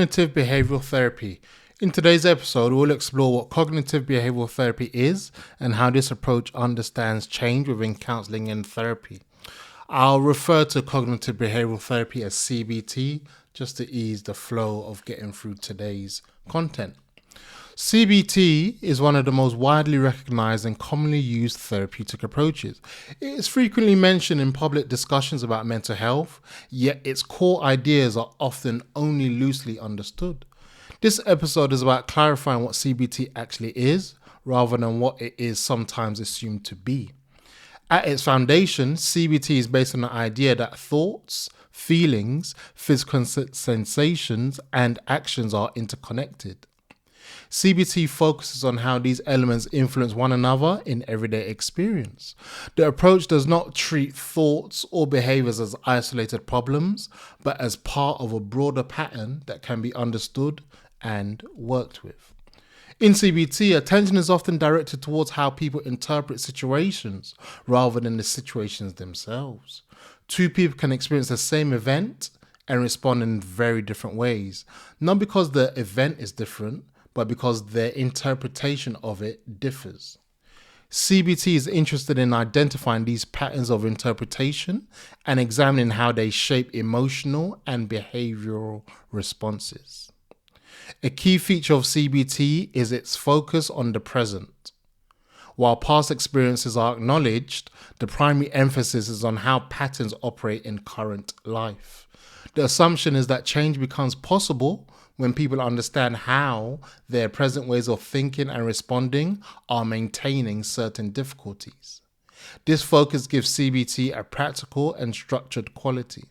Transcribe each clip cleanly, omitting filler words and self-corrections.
Cognitive Behavioural Therapy. In today's episode, we'll explore what cognitive behavioural therapy is and how this approach understands change within counselling and therapy. I'll refer to cognitive behavioural therapy as CBT just to ease the flow of getting through today's content. CBT is one of the most widely recognized and commonly used therapeutic approaches. It is frequently mentioned in public discussions about mental health, yet its core ideas are often only loosely understood. This episode is about clarifying what CBT actually is, rather than what it is sometimes assumed to be. At its foundation, CBT is based on the idea that thoughts, feelings, physical sensations, and actions are interconnected. CBT focuses on how these elements influence one another in everyday experience. The approach does not treat thoughts or behaviors as isolated problems, but as part of a broader pattern that can be understood and worked with. In CBT, attention is often directed towards how people interpret situations rather than the situations themselves. Two people can experience the same event and respond in very different ways, not because the event is different, but because their interpretation of it differs. CBT is interested in identifying these patterns of interpretation and examining how they shape emotional and behavioral responses. A key feature of CBT is its focus on the present. While past experiences are acknowledged, the primary emphasis is on how patterns operate in current life. The assumption is that change becomes possible when people understand how their present ways of thinking and responding are maintaining certain difficulties. This focus gives CBT a practical and structured quality.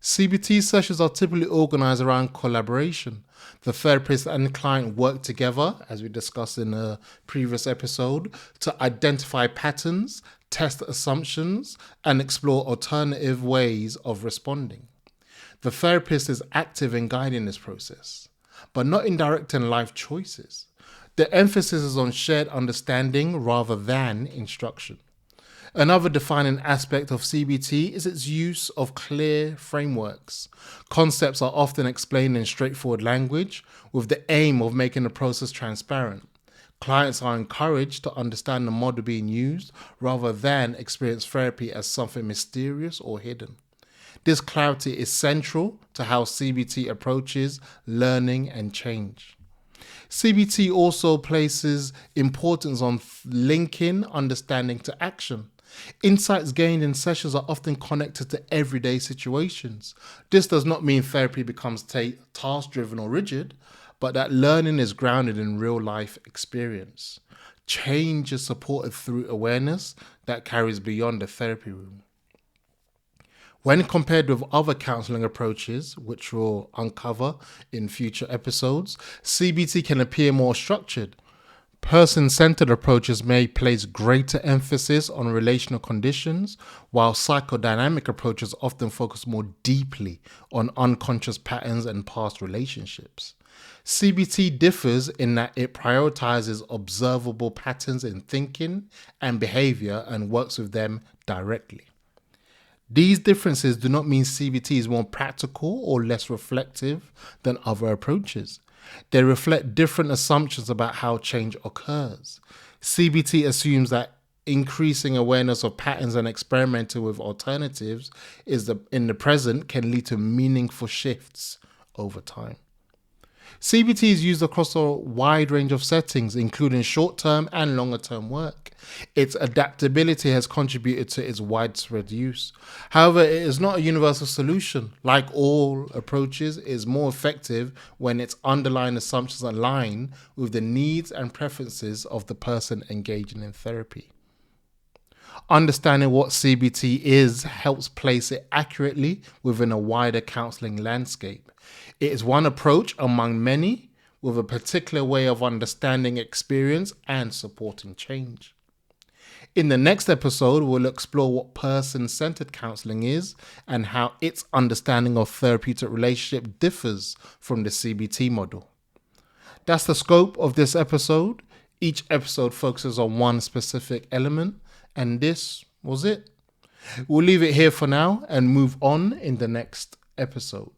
CBT sessions are typically organized around collaboration. The therapist and client work together, as we discussed in a previous episode, to identify patterns, test assumptions, and explore alternative ways of responding. The therapist is active in guiding this process, but not in directing life choices. The emphasis is on shared understanding rather than instruction. Another defining aspect of CBT is its use of clear frameworks. Concepts are often explained in straightforward language with the aim of making the process transparent. Clients are encouraged to understand the model being used rather than experience therapy as something mysterious or hidden. This clarity is central to how CBT approaches learning and change. CBT also places importance on linking understanding to action. Insights gained in sessions are often connected to everyday situations. This does not mean therapy becomes task-driven or rigid, but that learning is grounded in real-life experience. Change is supported through awareness that carries beyond the therapy room. When compared with other counselling approaches, which we'll uncover in future episodes, CBT can appear more structured. Person-centered approaches may place greater emphasis on relational conditions, while psychodynamic approaches often focus more deeply on unconscious patterns and past relationships. CBT differs in that it prioritizes observable patterns in thinking and behavior and works with them directly. These differences do not mean CBT is more practical or less reflective than other approaches. They reflect different assumptions about how change occurs. CBT assumes that increasing awareness of patterns and experimenting with alternatives in the present can lead to meaningful shifts over time. CBT is used across a wide range of settings, including short-term and longer-term work. Its adaptability has contributed to its widespread use. However, it is not a universal solution. Like all approaches, it is more effective when its underlying assumptions align with the needs and preferences of the person engaging in therapy. Understanding what CBT is helps place it accurately within a wider counselling landscape. It is one approach among many with a particular way of understanding experience and supporting change. In the next episode, we'll explore what person-centered counselling is and how its understanding of therapeutic relationship differs from the CBT model. That's the scope of this episode. Each episode focuses on one specific element, and this was it. We'll leave it here for now and move on in the next episode.